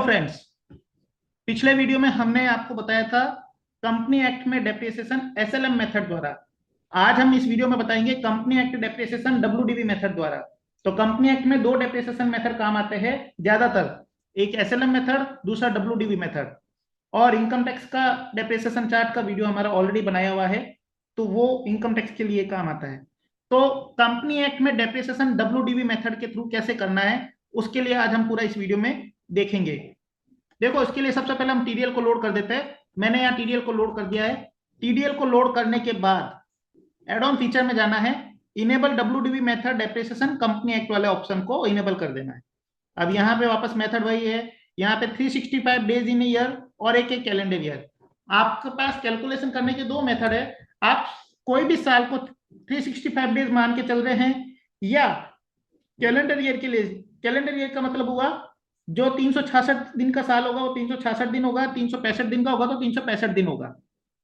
Friends, पिछले video में हमने आपको बताया था कंपनी एक्ट में डेप्रिसिएशन एसएलएम मेथड द्वारा। आज हम इस वीडियो में बताएंगे company act depreciation WDV method द्वारा। तो कंपनी एक्ट में दो डेप्रिसिएशन मेथड काम आते हैं ज्यादातर, एक एसएलएम मेथड, दूसरा डब्ल्यूडीवी मेथड। और इनकम टैक्स का डेप्रिसिएशन चार्ट का वीडियो हमारा ऑलरेडी बनाया हुआ है, तो वो इनकम टैक्स के लिए काम आता है। तो कंपनी एक्ट में डेप्रिसिएशन डब्ल्यूडीवी मेथड के थ्रू कैसे करना है, उसके लिए आज हम पूरा इस वीडियो में देखेंगे। देखो, इसके लिए सबसे पहले हम टीडीएल को लोड कर देते हैं। मैंने यहाँ टीडीएल को लोड कर दिया है। टीडीएल को लोड करने के बाद एड ऑन फीचर में जाना है, enable WDV method depreciation company act वाले ऑप्शन को इनेबल कर देना है। अब यहाँ पे वापस मेथड वही है, यहाँ पे 365 डेज इन ईयर और एक कैलेंडर ईयर। आपके पास कैलकुलेशन करने के दो मेथड है। आप कोई भी साल को 365 डेज मान के चल रहे हैं, या कैलेंडर ईयर के लिए, कैलेंडर ईयर का मतलब हुआ जो 366 दिन का साल होगा वो 366 दिन होगा, 365 दिन का होगा तो 365 दिन होगा।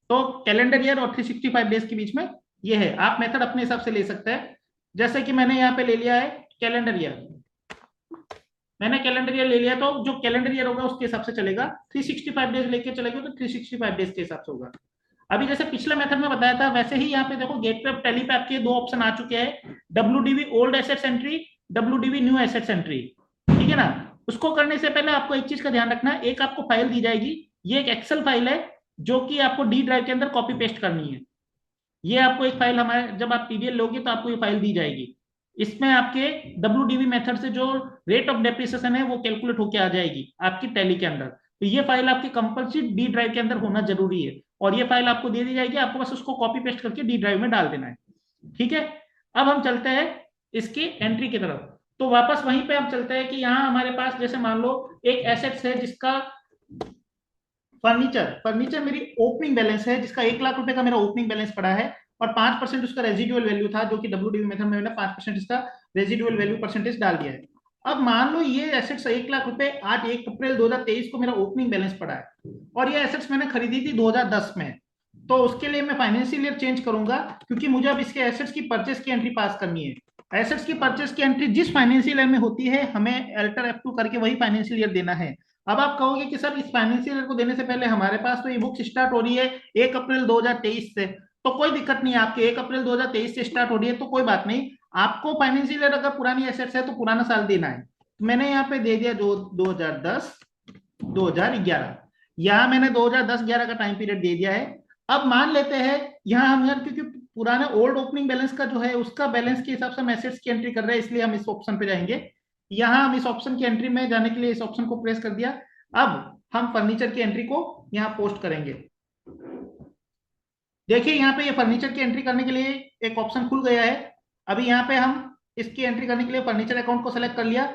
तो कैलेंडर ईयर और 365 डेज के बीच में ये है। आप मेथड अपने हिसाब से ले सकते हैं। जैसे कि मैंने यहाँ पे ले लिया है कैलेंडर ईयर, मैंने कैलेंडर ईयर ले लिया, तो जो कैलेंडर ईयर होगा उसके हिसाब से चलेगा। 365 डेज लेके चलेगा तो 365 डेज के हिसाब से होगा। अभी जैसे पिछले मेथड में बताया था, वैसे ही यहाँ पे देखो गेटवे ऑफ टैली पे आपके दो ऑप्शन आ चुके हैं, WDV old assets entry, WDV new assets entry. ठीक है ना। उसको करने से पहले आपको एक चीज का ध्यान रखना है, एक आपको फाइल दी जाएगी, ये एक एक्सेल फाइल है जो कि आपको डी ड्राइव के अंदर कॉपी पेस्ट करनी है। ये आपको एक फाइल, हमारे जब आप टीडीएल लोगे तो आपको ये फाइल दी जाएगी। इसमें आपके डब्ल्यूडीवी मेथड से जो रेट ऑफ डेप्रिसिएशन है वो कैलकुलेट होकर आ जाएगी आपकी टैली के अंदर। तो ये फाइल आपकी कंपल्सरी डी ड्राइव के अंदर होना जरूरी है, और ये फाइल आपको दे दी जाएगी, आपको बस उसको कॉपी पेस्ट करके डी ड्राइव में डाल देना है। ठीक है। अब हम चलते हैं इसकी एंट्री की तरफ। तो वापस वहीं पे हम चलते हैं कि यहाँ हमारे पास जैसे मान लो एक एसेट्स है जिसका फर्नीचर, फर्नीचर मेरी ओपनिंग बैलेंस है, जिसका 1 लाख रुपए का मेरा ओपनिंग बैलेंस पड़ा है, और 5% उसका रेजिडुअल वैल्यू था, जो कि डब्ल्यूडीवी मेथड में मैंने 5% इसका रेजिडुअल वैल्यू परसेंटेज डाल दिया है। अब मान लो ये एसेट्स 1 लाख रुपए आज 1 अप्रैल 2023 को मेरा ओपनिंग बैलेंस पड़ा है, और ये एसेट्स मैंने खरीदी थी 2010 में। तो उसके लिए मैं फाइनेंशियल ईयर चेंज करूंगा, क्योंकि मुझे अब इसके एसेट्स की परचेस की एंट्री पास करनी है। एसेट्स की परचेस की एंट्री जिस फाइनेंशियल ईयर में होती है, हमें अल्टर F2 करके वही फाइनेंशियल ईयर देना है। अब आप कहोगे कि सर इस फाइनेंशियल ईयर को देने से पहले हमारे पास तो ये बुक स्टार्ट हो रही है 1 अप्रैल 2023 से, तो कोई दिक्कत नहीं है। आपके 1 अप्रैल 2023 से स्टार्ट हो रही है तो कोई बात नहीं, आपको फाइनेंशियल ईयर अगर पुरानी एसेट्स है तो पुराना साल देना है। तो मैंने यहाँ पे दे दिया जो 2010 2011, यहाँ मैंने 2010-11 का टाइम पीरियड दे दिया है। अब मान लेते हैं यहाँ हम यार, क्योंकि पुराना ओल्ड ओपनिंग बैलेंस का जो है उसका बैलेंस के हिसाब से हम एसेट्स की एंट्री कर रहे हैं, इसलिए हम इस ऑप्शन पे जाएंगे। यहाँ हम इस ऑप्शन की एंट्री में जाने के लिए इस ऑप्शन को प्रेस कर दिया। अब हम फर्नीचर की एंट्री को यहाँ पोस्ट करेंगे। देखिए यहाँ पे ये फर्नीचर की एंट्री करने के लिए एक ऑप्शन खुल गया है। अभी यहाँ पे हम इसकी एंट्री करने के लिए फर्नीचर अकाउंट को सेलेक्ट कर लिया,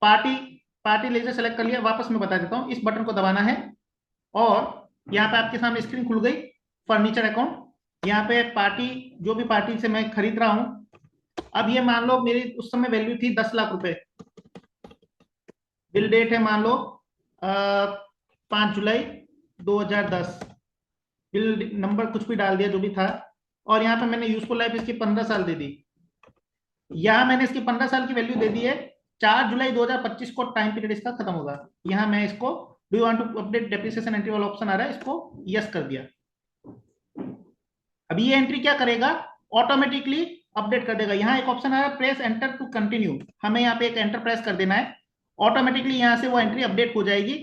पार्टी लेजर सेलेक्ट कर लिया। वापस मैं बता देता हूँ, इस बटन को दबाना है और यहाँ पे आपके सामने स्क्रीन खुल गई फर्नीचर अकाउंट। यहाँ पे पार्टी, जो भी पार्टी से मैं खरीद रहा हूँ, अब ये मान लो मेरी उस समय वैल्यू थी 10 लाख रुपए। बिल डेट है मान लो 5 जुलाई 2010। बिल नंबर कुछ भी डाल दिया जो भी था, और यहाँ पे मैंने यूजफुल लाइफ इसकी 15 साल दे दी। यहाँ मैंने इसकी 15 साल की वैल्यू दे दी है। 4 जुलाई 2025 को टाइम पीरियड इसका खत्म होगा। यहाँ मैं इसको do you want to update depreciation entry वाला ऑप्शन आ रहा है, इसको यस कर दिया। अभी ये एंट्री क्या करेगा, ऑटोमेटिकली अपडेट कर देगा। यहाँ एक ऑप्शन आ रहा है प्रेस एंटर टू कंटिन्यू, हमें यहाँ पे एक एंटर प्रेस कर देना है। ऑटोमेटिकली यहाँ से वो एंट्री अपडेट हो जाएगी,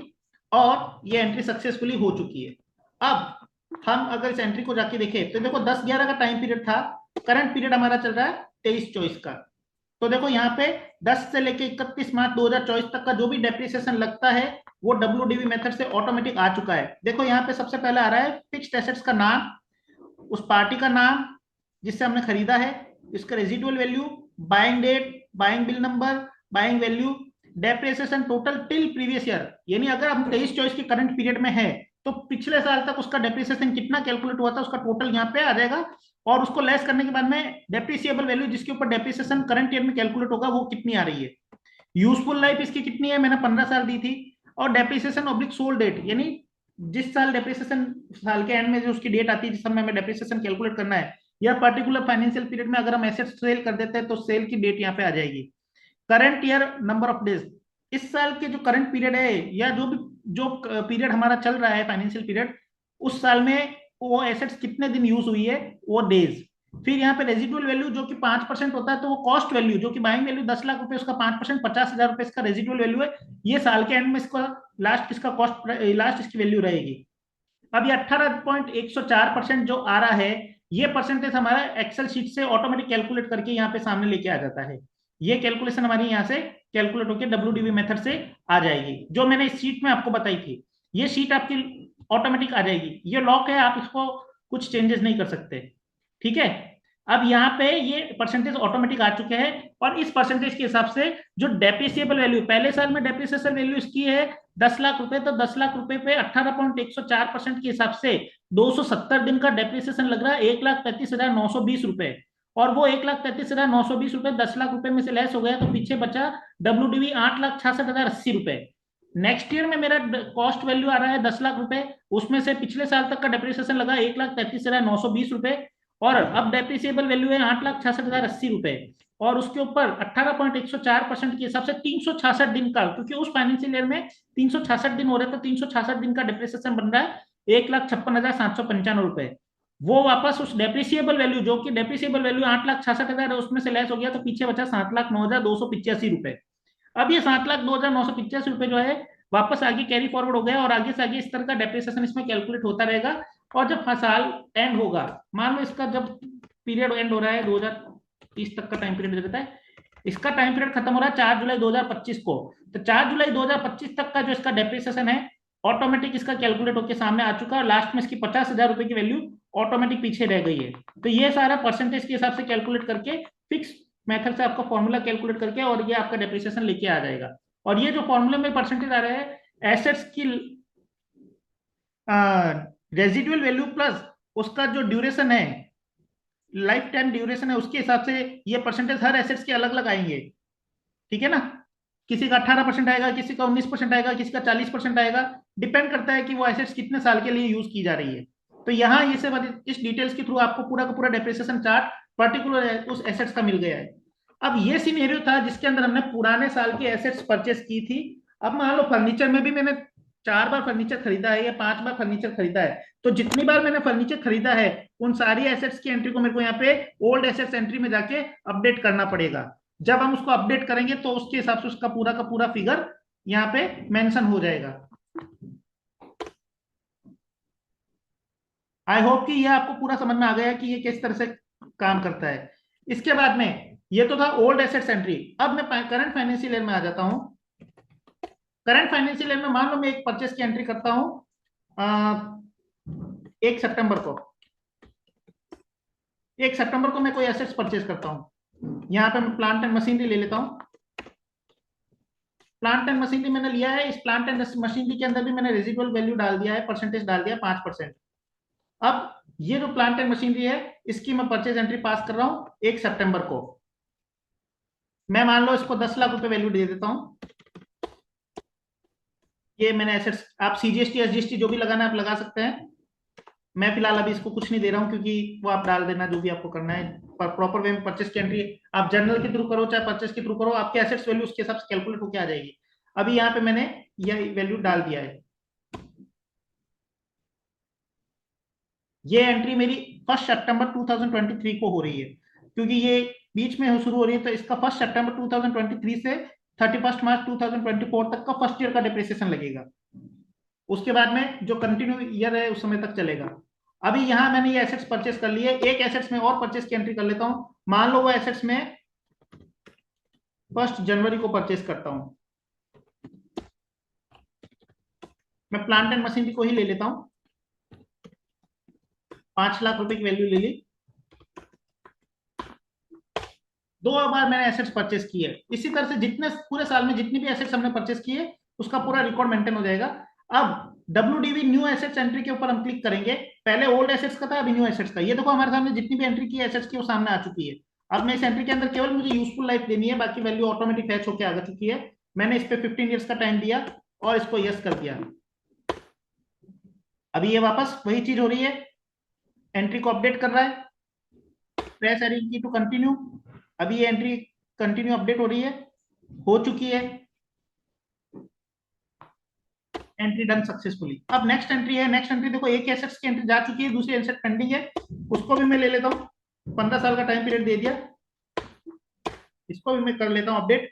और ये एंट्री सक्सेसफुली हो चुकी है। अब हम अगर इस एंट्री को जाके देखें तो देखो 10-11 का टाइम पीरियड था, करंट पीरियड हमारा चल रहा है 23-24 का। तो देखो यहाँ पे 10 से लेके 31 मार्च 2024 तक का जो भी डेप्रिसिएशन लगता है वो डब्ल्यूडीवी मेथड से ऑटोमेटिक आ चुका है। देखो यहाँ पे सबसे पहले आ रहा है फिक्स्ड एसेट्स का नाम, उस पार्टी का नाम जिससे हमने खरीदा है, इसका residual value, buying date, buying bill number, buying value, depreciation total till previous year. यानी अगर हम 23-24 के करंट पीरियड में है तो पिछले साल तक उसका डेप्रिसिएशन कितना कैलकुलेट हुआ था उसका टोटल यहाँ पे आ जाएगा, और उसको लेस करने के बाद में डेप्रिसिएबल वैल्यू जिसके ऊपर डेप्रिसिएशन करंट ईयर में कैलकुलेट होगा वो कितनी आ रही है। यूजफुल लाइफ इसकी कितनी है, मैंने 15 साल दी थी, और डेप्रिसिएशन ऑब्लिक सोल्ड डेट, यानी जिस साल डेप्रिसिएशन, साल के एंड में जो उसकी डेट आती है जिस समय हमें डेप्रिसिएशन कैलकुलेट करना है, या पर्टिकुलर फाइनेंशियल पीरियड में अगर हम एसेट सेल कर देते हैं तो सेल की डेट यहाँ पे आ जाएगी। Current year number of days, इस साल के जो करंट पीरियड है या जो पीरियड हमारा चल रहा है फाइनेंशियल पीरियड, उस साल में वो एसेट्स कितने दिन यूज हुई है वो डेज। फिर यहाँ पे रेजिडुअल वैल्यू जो कि 5% होता है, तो वो कॉस्ट वैल्यू जो कि बाइंग वैल्यू 10 लाख रुपए, उसका 5% 50,000 रुपए इसका रेजिडुअल वैल्यू है। ये साल के एंड में इसका लास्ट इसका कॉस्ट लास्ट इसकी वैल्यू रहेगी। अब ये 18.104% जो आ रहा है, ये परसेंटेज हमारा एक्सेल शीट से ऑटोमेटिक कैलकुलेट करके यहाँ पे सामने लेके आ जाता है। ये कैलकुलेशन हमारी यहाँ से कैलकुलेट होकर डब्ल्यूडीबी मेथड से आ जाएगी, जो मैंने इस शीट में आपको बताई थी। ये शीट आपकी ऑटोमेटिक आ जाएगी। ये लॉक है, आप इसको कुछ चेंजेस नहीं कर सकते। ठीक है। अब यहाँ पे ये परसेंटेज ऑटोमेटिक आ चुके हैं, और इस परसेंटेज के हिसाब से जो डेप्रिसिएबल वैल्यू पहले साल में डेप्रिसिएशन वैल्यू इसकी है 10 लाख रुपए, तो 10 लाख रुपए पे 18.104% के हिसाब से 270 दिन का डेप्रिसिएशन लग रहा है 1,33,920 रुपए। और वो 1,33,920 रुपए 10 लाख रुपए में से लेस हो गया, तो पीछे बचा डब्ल्यूडीबी 8,66,080 रुपए। नेक्स्ट ईयर में मेरा कॉस्ट वैल्यू आ रहा है 10 लाख रुपए, उसमें से पिछले साल तक का डेप्रिसिएशन लगा 1,33,920 रुपए, और अब डेप्रिसिएबल वैल्यू है 8,66,080 रुपए, और उसके ऊपर 18.104% के हिसाब से 366 दिन का, क्योंकि उस फाइनेंशियल ईयर में 366 दिन हो रहे, तो 366 दिन का डेप्रिसिएशन बन रहा है 1,56,795 रुपए। वो वापस उस डेप्रिसिएबल वैल्यू जो कि डेप्रिसिएबल वैल्यू 8,66,000 है, उसमें से लेस हो गया, तो पीछे बचा 7,09,285 रुपए। अब ये 7,02,985 रुपए जो है वापस आगे कैरी फॉरवर्ड हो गया, और आगे से आगे इस तरह का डेप्रिसिएशन इसमें कैलकुलेट होता रहेगा। और जब साल एंड होगा, मान लो इसका जब पीरियड एंड हो रहा है 2030 तक का टाइम पीरियड देता है, इसका टाइम पीरियड खत्म हो रहा है 4 जुलाई 2025 को, तो 4 जुलाई 2025 तक का जो इसका डेप्रिसिएशन है ऑटोमेटिक इसका कैलकुलेट होकर सामने आ चुका है, और लास्ट में इसकी 50,000 रुपए की वैल्यू ऑटोमेटिक पीछे रह गई है। तो ये सारा परसेंटेज के हिसाब से कैलकुलेट करके फिक्स मेथड से आपका फॉर्मूला कैलकुलेट करके, और ये आपका डेप्रिसिएशन लेके आ जाएगा। और ये जो फॉर्मूले में परसेंटेज आ रहा है एसेट्स की रेजिडुअल वैल्यू प्लस उसका जो ड्यूरेशन है, लाइफ टाइम ड्यूरेशन है, उसके हिसाब से ये परसेंटेज हर एसेट्स के अलग अलग आएंगे। ठीक है ना। किसी का 18% आएगा, किसी का 19% आएगा, किसी का 40% आएगा, डिपेंड करता है कि वो एसेट्स कितने साल के लिए यूज की जा रही है। तो यहाँ ये सब इस डिटेल्स के थ्रू आपको पूरा का पूरा डेप्रिसिएशन चार्ट पर्टिकुलर उस एसेट्स का मिल गया है। अब ये सिनेरियो था जिसके अंदर हमने पुराने साल के एसेट्स परचेस की थी। अब मान लो फर्नीचर में भी मैंने 4 बार फर्नीचर खरीदा है या 5 बार फर्नीचर खरीदा है, तो जितनी बार मैंने फर्नीचर खरीदा है उन सारी एसेट्स की एंट्री को मेरे को यहाँ पे ओल्ड एसेट्स एंट्री में जाके अपडेट करना पड़ेगा। जब हम उसको अपडेट करेंगे तो उसके हिसाब से उसका पूरा का पूरा फिगर यहाँ पे मेंशन हो जाएगा। आई होप कि ये आपको पूरा समझ में आ गया कि ये किस तरह से काम करता है। इसके बाद में ये तो था ओल्ड एसेट्स एंट्री। अब मैं करंट फाइनेंशियल ईयर में आ जाता हूं। करंट फाइनेंशियल ईयर में मान लो मैं एक परचेस की एंट्री करता हूं 1 सितंबर को। 1 सितंबर को मैं कोई एसेट्स परचेस करता हूं। यहाँ पे मैं प्लांट एंड मशीनरी ले लेता हूं। प्लांट एंड मशीनरी मैंने लिया है। इस प्लांट एंड मशीनरी के अंदर भी मैंने रेजिडुअल वैल्यू डाल दिया है, परसेंटेज डाल दिया 5%। अब ये जो प्लांट एंड मशीनरी है इसकी मैं परचेज एंट्री पास कर रहा हूं 1 सितंबर को। मैं मान लो इसको 10 लाख रुपए वैल्यू दे देता हूं। ये मैंने एसेट्स, आप सीजीएसटी एसजीएसटी जो भी लगाना है आप लगा सकते हैं। मैं फिलहाल अभी इसको कुछ नहीं दे रहा हूं, क्योंकि वो आप डाल देना जो भी आपको करना है। पर प्रॉपर वे में परचेस की एंट्री आप जनरल के थ्रू करो चाहे परचेस के थ्रू करो, आपके एसेट्स वैल्यू उसके हिसाब से कैलकुलेट होकर आ जाएगी। अभी यहाँ पे मैंने ये वैल्यू डाल दिया है। ये एंट्री मेरी 1 सितंबर 2023 को हो रही है, क्योंकि ये बीच में शुरू हो रही है, तो इसका 1 सितंबर 2023 से 31 मार्च 2024 तक का फर्स्ट ईयर का डिप्रिसिएशन लगेगा। उसके बाद में जो कंटिन्यू ईयर है उस समय तक चलेगा। अभी यहाँ मैंने ये एसेट्स परचेस कर लिए, एक एसेट्स में और परचेस की एंट्री कर लेता हूँ। मान लो वो एसेट्स में 1 जनवरी को परचेस करता हूँ। मैं प्लांट एंड मशीनरी को ही ले लेता हूँ। 5 लाख रुपए की वैल्यू ले ली। 2 बार मैंने एसेट्स परचेस किए। इसी तरह से जितने पूरे साल में जितनी भी एसेट्स हमने परचेस किए उसका पूरा रिकॉर्ड मेंटेन हो जाएगा। अब WDV न्यू एसेट्स एंट्री के ऊपर हम क्लिक करेंगे। पहले ओल्ड एसेट्स का था, अभी न्यू एसेट्स का। ये देखो हमारे सामने जितनी भी एंट्री की एसेट्स की वो सामने आ चुकी है। अब मैं इस एंट्री के अंदर केवल मुझे यूजफुल लाइफ देनी है, बाकी वैल्यू ऑटोमेटिक फैच होकर आ चुकी है। मैंने इस पे 15 ईयर्स का टाइम दिया और इसको यस कर दिया। अभी ये वापस वही चीज हो रही है, एंट्री को अपडेट कर रहा है। प्रेस एरो की टू कंटिन्यू। अभी ये एंट्री कंटिन्यू अपडेट हो रही है, हो चुकी है। Entry done successfully. अब नेक्स्ट एंट्री है। नेक्स्ट एंट्री देखो, एक एसेट्स की एंट्री जा चुकी है, दूसरी एसेट पेंडिंग है, उसको भी मैं ले लेता हूँ। 15 साल का टाइम पीरियड दे दिया, इसको भी मैं कर लेता हूँ अपडेट।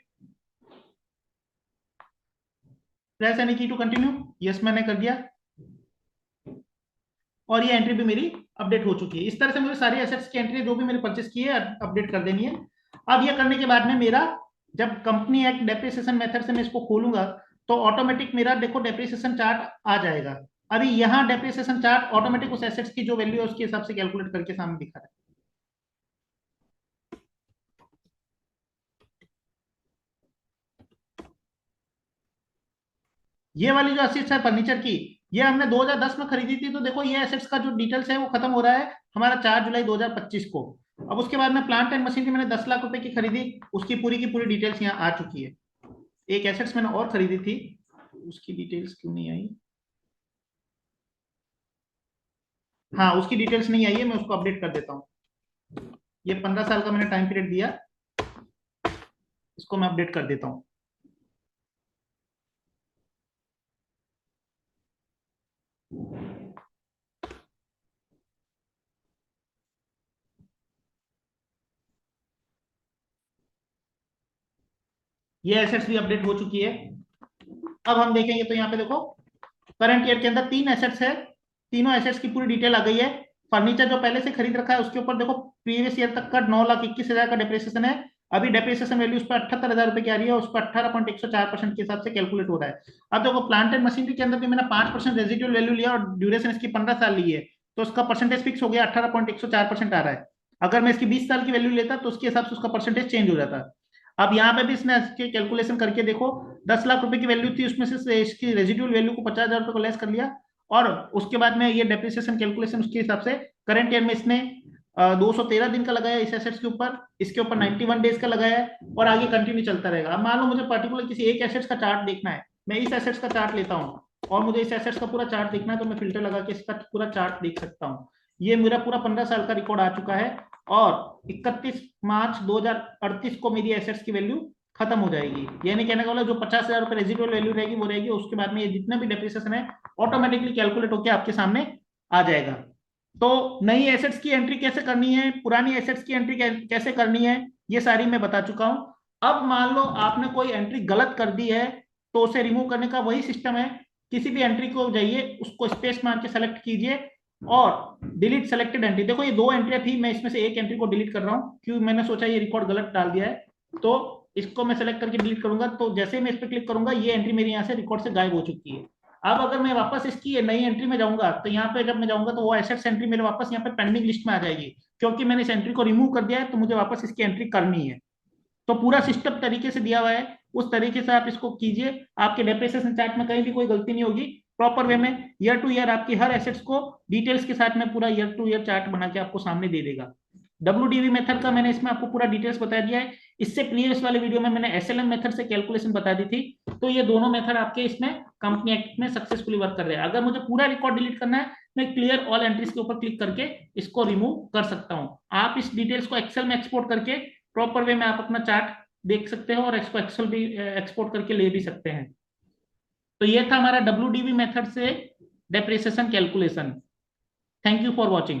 प्रेस एनी की टू कंटिन्यू, यस मैंने कर दिया, और ये एंट्री भी मेरी अपडेट हो चुकी है। इस तरह से मुझे सारी एसेट्स की एंट्री जो भी मैंने परचेस की है अपडेट कर देनी है। अब ये करने के बाद में मेरा जब कंपनी एक्ट डेप्रिसिएशन मेथड से मैं इसको खोलूंगा तो ऑटोमेटिक मेरा देखो डेप्रिसिएशन चार्ट आ जाएगा। अभी यहाँ डेप्रिसिएशन चार्ट ऑटोमेटिक उस एसेट्स की जो वैल्यू है उसके हिसाब से कैलकुलेट करके सामने दिखा रहा है। ये वाली जो एसेट्स है फर्नीचर की, ये हमने 2010 में खरीदी थी, तो देखो ये एसेट्स का जो डिटेल्स है वो खत्म हो रहा है हमारा 4 जुलाई 2025 को। अब उसके बाद में प्लांट एंड मशीनरी मैंने 10 लाख रुपए की खरीदी, उसकी पूरी की पूरी डिटेल्स यहाँ आ चुकी है। एक एसेट्स मैंने और खरीदी थी, उसकी डिटेल्स क्यों नहीं आई? हाँ, उसकी डिटेल्स नहीं आई है, मैं उसको अपडेट कर देता हूँ। ये 15 साल का मैंने टाइम पीरियड दिया, इसको मैं अपडेट कर देता हूँ। ये एसेट्स भी अपडेट हो चुकी है। अब हम देखेंगे तो यहाँ पे देखो करंट ईयर के अंदर 3 एसेट्स है, तीनों एसेट्स की पूरी डिटेल आ गई है। फर्नीचर जो पहले से खरीद रखा है उसके ऊपर देखो प्रीवियस ईयर तक का 9,21,000 का डेप्रिसिएशन है। अभी डेप्रिसिएशन वैल्यू उस पर 78,000 रुपए की आ रही है, उस पर 18.104% के हिसाब से कैलकुलेट हो रहा है। अब देखो प्लांट एंड मशीनरी के अंदर भी मैंने 5% रेजिडुअल वैल्यू लिया और ड्यूरेशन इसकी 15 साल ली है, तो उसका परसेंटेज फिक्स हो गया, 18.104% आ रहा है। अगर मैं इसकी 20 साल की वैल्यू लेता तो उसके हिसाब से उसका परसेंटेज चेंज हो जाता। अब यहाँ पे भी इसने इसके कैलकुलेशन करके देखो 10 लाख रुपए की वैल्यू थी, उसमें से इसकी रेजिडुअल वैल्यू को 50,000 रुपए को लेस कर लिया, और उसके बाद में ये डेप्रिसिएशन कैलकुलेशन उसके हिसाब से करंट ईयर में इसने 213 दिन का लगाया इस एसेट्स के ऊपर, इसके ऊपर 91 डेज का लगाया है, और आगे कंटिन्यू चलता रहेगा। अब मान लो मुझे पर्टिकुलर किसी एक एसेट्स का चार्ट देखना है, मैं इस एसेट्स का चार्ट लेता हूँ, और मुझे इस एसेट्स का पूरा चार्ट देखना है, तो मैं फिल्टर लगा के इसका पूरा चार्ट देख सकता हूँ। ये मेरा पूरा 15 साल का रिकॉर्ड आ चुका है, और 31 मार्च 2038 को मेरी एसेट्स की वैल्यू खत्म हो जाएगी। यानी कहने का मतलब जो 50,000 रुपए रेजिडुअल वैल्यू रहेगी वो रहेगी, उसके बाद में ये जितना भी डेप्रिसिएशन है ऑटोमेटिकली कैलकुलेट होकर आपके सामने आ जाएगा। तो नई एसेट्स की एंट्री कैसे करनी है, पुरानी एसेट्स की एंट्री कैसे करनी है, ये सारी मैं बता चुका हूं। अब मान लो आपने कोई एंट्री गलत कर दी है, तो उसे रिमूव करने का वही सिस्टम है। किसी भी एंट्री को जाइए, उसको स्पेस मार के सेलेक्ट कीजिए और डिलीट सेलेक्टेड एंट्री। देखो ये 2 एंट्री थी, मैं इसमें से एक एंट्री को डिलीट कर रहा हूं क्योंकि मैंने सोचा ये रिकॉर्ड गलत डाल दिया है, तो इसको मैं सेलेक्ट करके डिलीट करूंगा। तो जैसे मैं इस पर क्लिक करूंगा ये एंट्री मेरी यहाँ से रिकॉर्ड से गायब हो चुकी है। अब अगर मैं वापस इसकी नई एंट्री में जाऊंगा, तो यहाँ पे जब मैं जाऊंगा तो वो एसेट्स एंट्री मेरे वापस यहाँ पे पेंडिंग लिस्ट में आ जाएगी, क्योंकि मैंने इस एंट्री को रिमूव कर दिया है, तो मुझे वापस इसकी एंट्री करनी है। तो पूरा सिस्टम तरीके से दिया हुआ है, उस तरीके से आप इसको कीजिए, आपके डेप्रिसिएशन चार्ट में कहीं भी कोई गलती नहीं होगी। प्रॉपर वे में ईयर टू ईयर आपकी हर एसेट्स को डिटेल्स के साथ में पूरा ईयर टू ईयर चार्ट बना के आपको सामने दे देगा। WDV मेथड का मैंने इसमें आपको पूरा डिटेल्स बता दिया है। इससे प्रीवियस वाले वीडियो में मैंने SLM मेथड से कैलकुलेशन बता दी थी। तो ये दोनों मेथड आपके इसमें कंपनी एक्ट में सक्सेसफुली वर्क कर रहे हैं। अगर मुझे पूरा रिकॉर्ड डिलीट करना है, मैं क्लियर ऑल एंट्रीज के ऊपर क्लिक करके इसको रिमूव कर सकता हूं। आप इस डिटेल्स को एक्सेल में एक्सपोर्ट करके प्रॉपर वे में आप अपना चार्ट देख सकते हो, और इसको एक्सेल भी एक्सपोर्ट करके ले भी सकते हैं। तो ये था हमारा WDV मेथड से depreciation calculation. Thank you for watching.